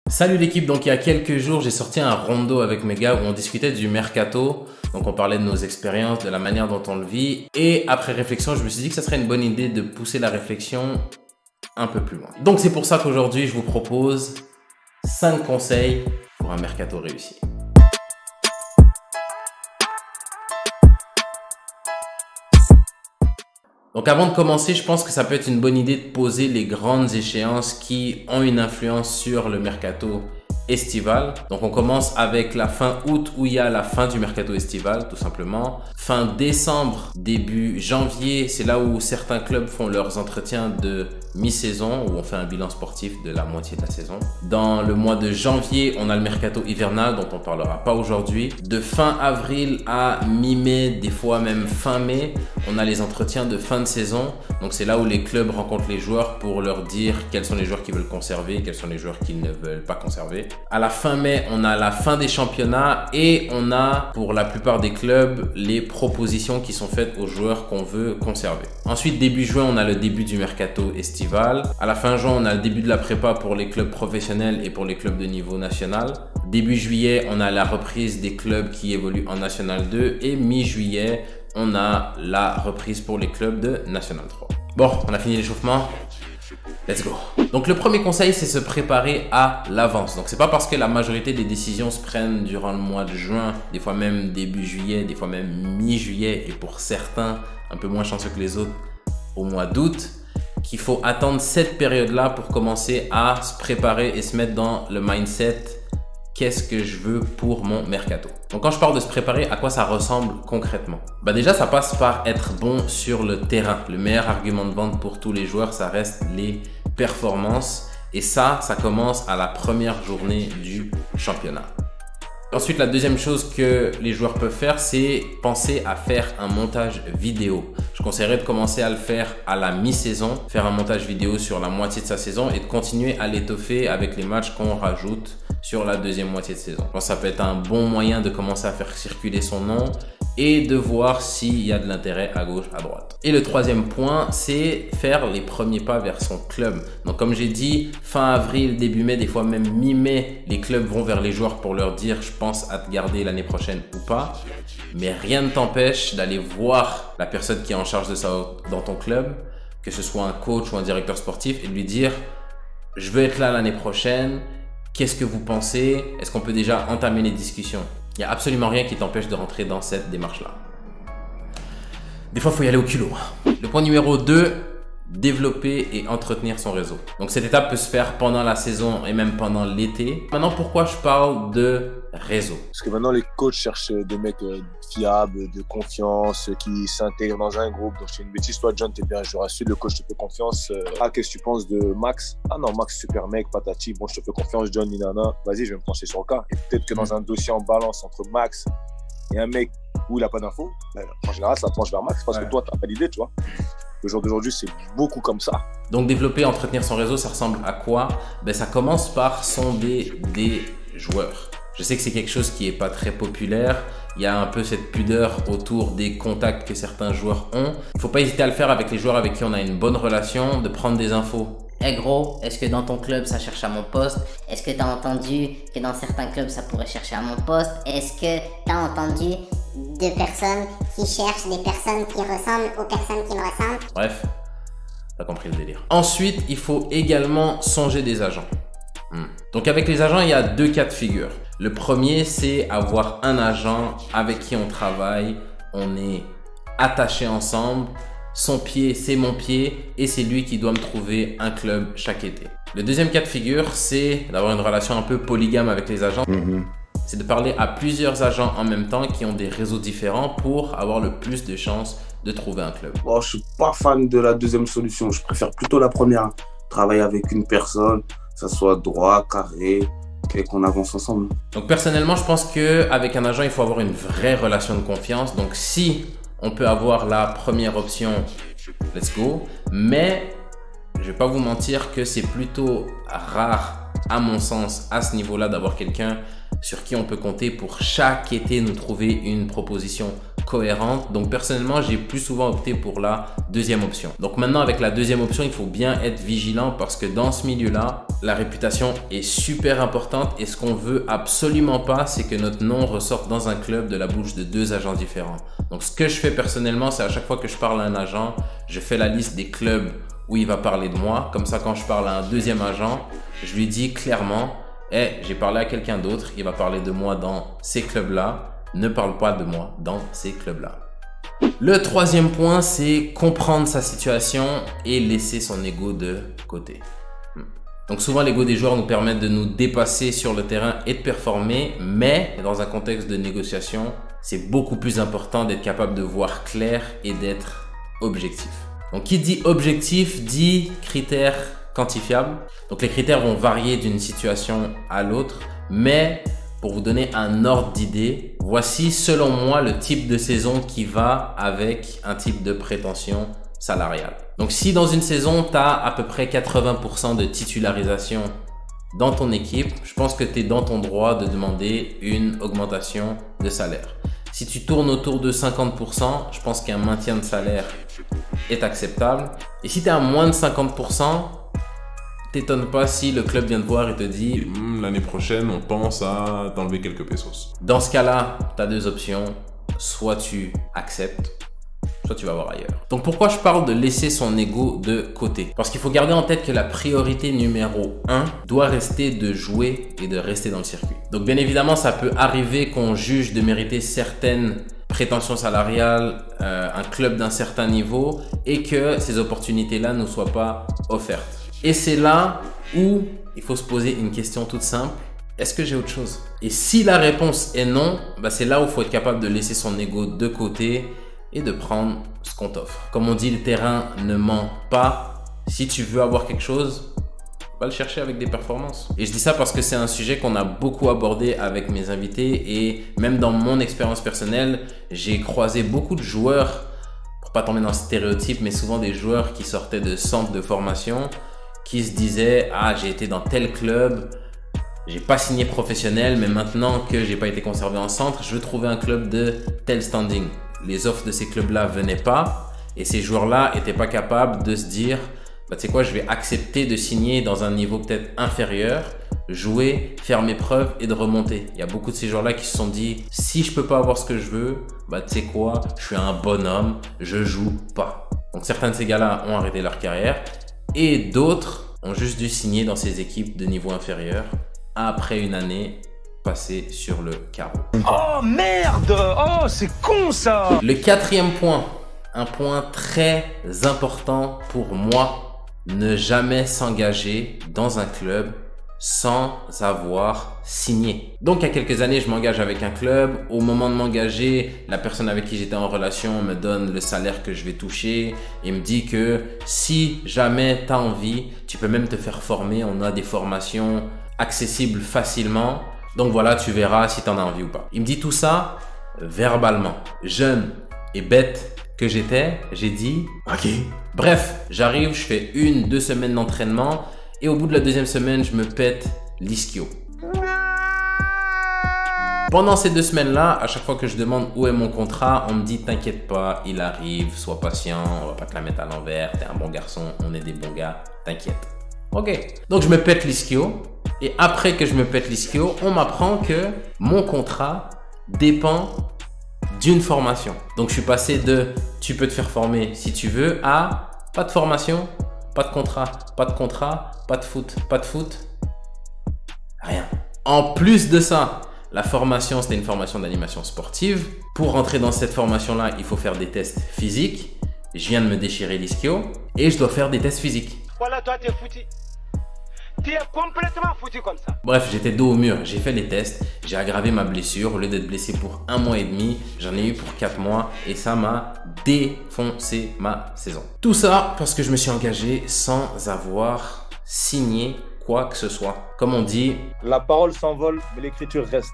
Salut l'équipe, donc il y a quelques jours j'ai sorti un rondo avec mes gars où on discutait du mercato. Donc on parlait de nos expériences, de la manière dont on le vit. Et après réflexion, je me suis dit que ça serait une bonne idée de pousser la réflexion un peu plus loin. Donc c'est pour ça qu'aujourd'hui je vous propose 5 conseils pour un mercato réussi. Donc avant de commencer, je pense que ça peut être une bonne idée de poser les grandes échéances qui ont une influence sur le mercato estival. Donc on commence avec la fin août où il y a la fin du mercato estival tout simplement. Fin décembre, début janvier, c'est là où certains clubs font leurs entretiens de mi-saison où on fait un bilan sportif de la moitié de la saison. Dans le mois de janvier, on a le mercato hivernal dont on parlera pas aujourd'hui. De fin avril à mi-mai, des fois même fin mai, on a les entretiens de fin de saison. Donc c'est là où les clubs rencontrent les joueurs pour leur dire quels sont les joueurs qu'ils veulent conserver, quels sont les joueurs qu'ils ne veulent pas conserver. À la fin mai, on a la fin des championnats et on a pour la plupart des clubs les propositions qui sont faites aux joueurs qu'on veut conserver. Ensuite, début juin, on a le début du mercato estival. À la fin juin, on a le début de la prépa pour les clubs professionnels et pour les clubs de niveau national. Début juillet, on a la reprise des clubs qui évoluent en National 2 et mi-juillet, on a la reprise pour les clubs de National 3. Bon, on a fini l'échauffement. Let's go. Donc le premier conseil, c'est se préparer à l'avance. Donc c'est pas parce que la majorité des décisions se prennent durant le mois de juin, des fois même début juillet, des fois même mi-juillet et pour certains un peu moins chanceux que les autres au mois d'août, qu'il faut attendre cette période-là pour commencer à se préparer et se mettre dans le mindset qu'est-ce que je veux pour mon mercato. Donc quand je parle de se préparer, à quoi ça ressemble concrètement? Bah déjà, ça passe par être bon sur le terrain. Le meilleur argument de vente pour tous les joueurs, ça reste les performances. Et ça commence à la première journée du championnat. Ensuite, la deuxième chose que les joueurs peuvent faire, c'est penser à faire un montage vidéo. Je conseillerais de commencer à le faire à la mi-saison, faire un montage vidéo sur la moitié de sa saison et de continuer à l'étoffer avec les matchs qu'on rajoute sur la deuxième moitié de saison. Je pense que ça peut être un bon moyen de commencer à faire circuler son nom et de voir s'il y a de l'intérêt à gauche, à droite. Et le troisième point, c'est faire les premiers pas vers son club. Donc comme j'ai dit, fin avril, début mai, des fois même mi-mai, les clubs vont vers les joueurs pour leur dire « je pense à te garder l'année prochaine ou pas ». Mais rien ne t'empêche d'aller voir la personne qui est en charge de ça dans ton club, que ce soit un coach ou un directeur sportif, et de lui dire « je veux être là l'année prochaine, qu'est-ce que vous pensez? Est-ce qu'on peut déjà entamer les discussions ?» Il n'y a absolument rien qui t'empêche de rentrer dans cette démarche-là. Des fois, il faut y aller au culot. Le point numéro 2, développer et entretenir son réseau. Donc cette étape peut se faire pendant la saison et même pendant l'été. Maintenant, pourquoi je parle de réseau? Parce que maintenant, les coachs cherchent des mecs fiables, de confiance, qui s'intègrent dans un groupe. Donc, c'est une bêtise. Toi, John, t'es bien, je rassure, le coach te fait confiance. Qu'est-ce que tu penses de Max? Ah non, Max, super mec, patati. Bon, je te fais confiance, John, ninana. Vas-y, je vais me pencher sur le cas. Et peut-être que dans un dossier en balance entre Max et un mec où il n'a pas d'infos, en général, ça penche vers Max parce que toi, tu n'as pas d'idée, tu vois. Le jour d'aujourd'hui, c'est beaucoup comme ça. Donc, développer, entretenir son réseau, ça ressemble à quoi? Ça commence par sonder des joueurs. Je sais que c'est quelque chose qui n'est pas très populaire. Il y a un peu cette pudeur autour des contacts que certains joueurs ont. Il ne faut pas hésiter à le faire avec les joueurs avec qui on a une bonne relation, de prendre des infos. Eh gros, est-ce que dans ton club ça cherche à mon poste? Est-ce que tu as entendu que dans certains clubs ça pourrait chercher à mon poste? Est-ce que tu as entendu de personnes qui cherchent des personnes qui ressemblent aux personnes qui me ressemblent? Bref, t'as compris le délire. Ensuite, il faut également songer des agents. Donc avec les agents, il y a 2 cas de figure. Le premier, c'est avoir un agent avec qui on travaille, on est attachés ensemble. Son pied, c'est mon pied et c'est lui qui doit me trouver un club chaque été. Le deuxième cas de figure, c'est d'avoir une relation un peu polygame avec les agents. C'est de parler à plusieurs agents en même temps qui ont des réseaux différents pour avoir le plus de chances de trouver un club. Bon, je suis pas fan de la deuxième solution. Je préfère plutôt la première. Travailler avec une personne, que ça soit droit, carré, et qu'on avance ensemble. Donc personnellement, je pense qu'avec un agent, il faut avoir une vraie relation de confiance. Donc si on peut avoir la première option, let's go. Mais je vais pas vous mentir que c'est plutôt rare, à mon sens, à ce niveau-là, d'avoir quelqu'un sur qui on peut compter pour chaque été nous trouver une proposition cohérente. Donc personnellement, j'ai plus souvent opté pour la deuxième option. Donc maintenant, avec la deuxième option, il faut bien être vigilant parce que dans ce milieu-là, la réputation est super importante et ce qu'on veut absolument pas, c'est que notre nom ressorte dans un club de la bouche de deux agents différents. Donc ce que je fais personnellement, c'est à chaque fois que je parle à un agent, je fais la liste des clubs où il va parler de moi. Comme ça, quand je parle à un deuxième agent, je lui dis clairement, hey, j'ai parlé à quelqu'un d'autre, il va parler de moi dans ces clubs-là. Ne parle pas de moi dans ces clubs-là. Le troisième point, c'est comprendre sa situation et laisser son ego de côté. Donc souvent, l'ego des joueurs nous permet de nous dépasser sur le terrain et de performer, mais dans un contexte de négociation, c'est beaucoup plus important d'être capable de voir clair et d'être objectif. Donc qui dit objectif dit critères quantifiables. Donc les critères vont varier d'une situation à l'autre, mais pour vous donner un ordre d'idée, voici selon moi le type de saison qui va avec un type de prétention salariale. Donc si dans une saison, tu as à peu près 80% de titularisation dans ton équipe, je pense que tu es dans ton droit de demander une augmentation de salaire. Si tu tournes autour de 50%, je pense qu'un maintien de salaire est acceptable. Et si tu es à moins de 50%, t'étonne pas si le club vient te voir et te dit l'année prochaine, on pense à t'enlever quelques pesos. Dans ce cas-là, tu as deux options. Soit tu acceptes, soit tu vas voir ailleurs. Donc pourquoi je parle de laisser son ego de côté? Parce qu'il faut garder en tête que la priorité numéro 1 doit rester de jouer et de rester dans le circuit. Donc bien évidemment, ça peut arriver qu'on juge de mériter certaines prétentions salariales, un club d'un certain niveau et que ces opportunités-là ne soient pas offertes. Et c'est là où il faut se poser une question toute simple. Est-ce que j'ai autre chose? Et si la réponse est non, bah c'est là où il faut être capable de laisser son ego de côté et de prendre ce qu'on t'offre. Comme on dit, le terrain ne ment pas. Si tu veux avoir quelque chose, va le chercher avec des performances. Et je dis ça parce que c'est un sujet qu'on a beaucoup abordé avec mes invités et même dans mon expérience personnelle, j'ai croisé beaucoup de joueurs, pour pas tomber dans le stéréotype, mais souvent des joueurs qui sortaient de centres de formation qui se disaient « Ah, j'ai été dans tel club, j'ai pas signé professionnel, mais maintenant que j'ai pas été conservé en centre, je veux trouver un club de tel standing. » Les offres de ces clubs-là venaient pas et ces joueurs-là étaient pas capables de se dire « Bah, tu sais quoi, je vais accepter de signer dans un niveau peut-être inférieur, jouer, faire mes preuves et de remonter. » Il y a beaucoup de ces joueurs-là qui se sont dit « Si je peux pas avoir ce que je veux, bah, tu sais quoi, je suis un bonhomme, je joue pas. » Donc certains de ces gars-là ont arrêté leur carrière. Et d'autres ont juste dû signer dans ces équipes de niveau inférieur après une année passée sur le carreau. Oh merde! Oh, c'est con ça! Le quatrième point, un point très important pour moi, ne jamais s'engager dans un club sans avoir signé. Donc, il y a quelques années, je m'engage avec un club. Au moment de m'engager, la personne avec qui j'étais en relation me donne le salaire que je vais toucher et me dit que si jamais tu as envie, tu peux même te faire former. On a des formations accessibles facilement. Donc voilà, tu verras si tu en as envie ou pas. Il me dit tout ça verbalement. Jeune et bête que j'étais, j'ai dit ok. Bref, j'arrive, je fais 1-2 semaines d'entraînement. Et au bout de la deuxième semaine, je me pète l'ischio. Pendant ces 2 semaines-là, à chaque fois que je demande où est mon contrat, on me dit t'inquiète pas, il arrive, sois patient, on va pas te la mettre à l'envers, t'es un bon garçon, on est des bons gars, t'inquiète. Ok. Donc je me pète l'ischio. Et après que je me pète l'ischio, on m'apprend que mon contrat dépend d'une formation. Donc je suis passé de tu peux te faire former si tu veux à pas de formation. Pas de contrat, pas de contrat, pas de foot, rien. En plus de ça, la formation, c'était une formation d'animation sportive. Pour rentrer dans cette formation-là, il faut faire des tests physiques. Je viens de me déchirer l'ischio et je dois faire des tests physiques. Voilà, toi, t'es foutu. T'es complètement foutu comme ça. Bref, j'étais dos au mur. J'ai fait les tests. J'ai aggravé ma blessure. Au lieu d'être blessé pour 1 mois et demi, j'en ai eu pour 4 mois et ça m'a défoncé ma saison. Tout ça parce que je me suis engagé sans avoir signé quoi que ce soit. Comme on dit, La parole s'envole, mais l'écriture reste.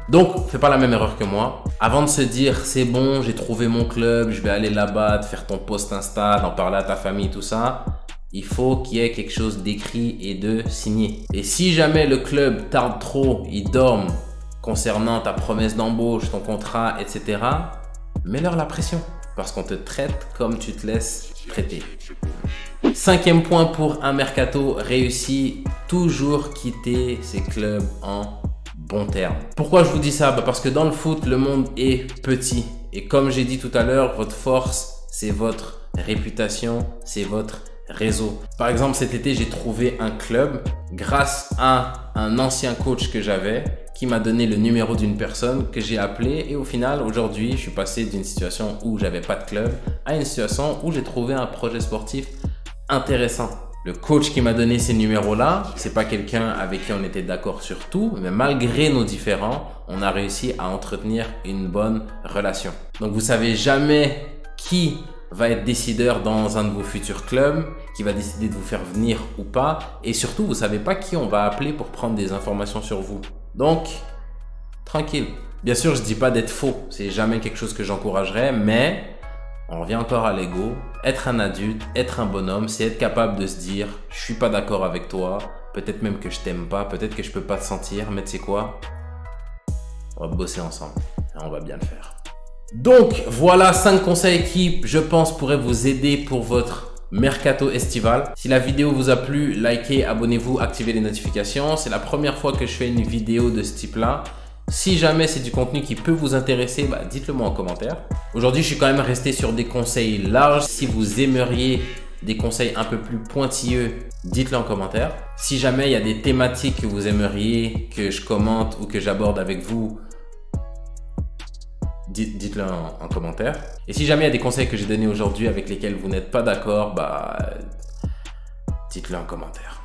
Donc, fais pas la même erreur que moi. Avant de se dire, c'est bon, j'ai trouvé mon club, je vais aller là-bas, de faire ton post Insta, d'en parler à ta famille, tout ça. Il faut qu'il y ait quelque chose d'écrit et de signé. Et si jamais le club tarde trop, il dorme concernant ta promesse d'embauche, ton contrat, etc., mets-leur la pression parce qu'on te traite comme tu te laisses traiter. 5e point pour un mercato réussi, toujours quitter ses clubs en bons termes. Pourquoi je vous dis ça? Parce que dans le foot, le monde est petit. Et comme j'ai dit tout à l'heure, votre force, c'est votre réputation, c'est votre réseau. Par exemple, cet été, j'ai trouvé un club grâce à un ancien coach que j'avais qui m'a donné le numéro d'une personne que j'ai appelé et au final, aujourd'hui, je suis passé d'une situation où j'avais pas de club à une situation où j'ai trouvé un projet sportif intéressant. Le coach qui m'a donné ces numéros-là, c'est pas quelqu'un avec qui on était d'accord sur tout, mais malgré nos différends, on a réussi à entretenir une bonne relation. Donc, vous savez jamais qui va être décideur dans un de vos futurs clubs, qui va décider de vous faire venir ou pas. Et surtout, vous savez pas qui on va appeler pour prendre des informations sur vous. Donc, tranquille. Bien sûr, je dis pas d'être faux. C'est jamais quelque chose que j'encouragerais, mais on revient encore à l'ego. Être un adulte, être un bonhomme, c'est être capable de se dire, je suis pas d'accord avec toi. Peut-être même que je t'aime pas. Peut-être que je peux pas te sentir. Mais tu sais quoi? On va bosser ensemble. Et on va bien le faire. Donc, voilà 5 conseils qui, je pense, pourraient vous aider pour votre mercato estival. Si la vidéo vous a plu, likez, abonnez-vous, activez les notifications. C'est la première fois que je fais une vidéo de ce type-là. Si jamais c'est du contenu qui peut vous intéresser, dites-le moi en commentaire. Aujourd'hui, je suis quand même resté sur des conseils larges. Si vous aimeriez des conseils un peu plus pointilleux, dites-le en commentaire. Si jamais il y a des thématiques que vous aimeriez que je commente ou que j'aborde avec vous, dites-le en commentaire. Et si jamais il y a des conseils que j'ai donnés aujourd'hui avec lesquels vous n'êtes pas d'accord, dites-le en commentaire.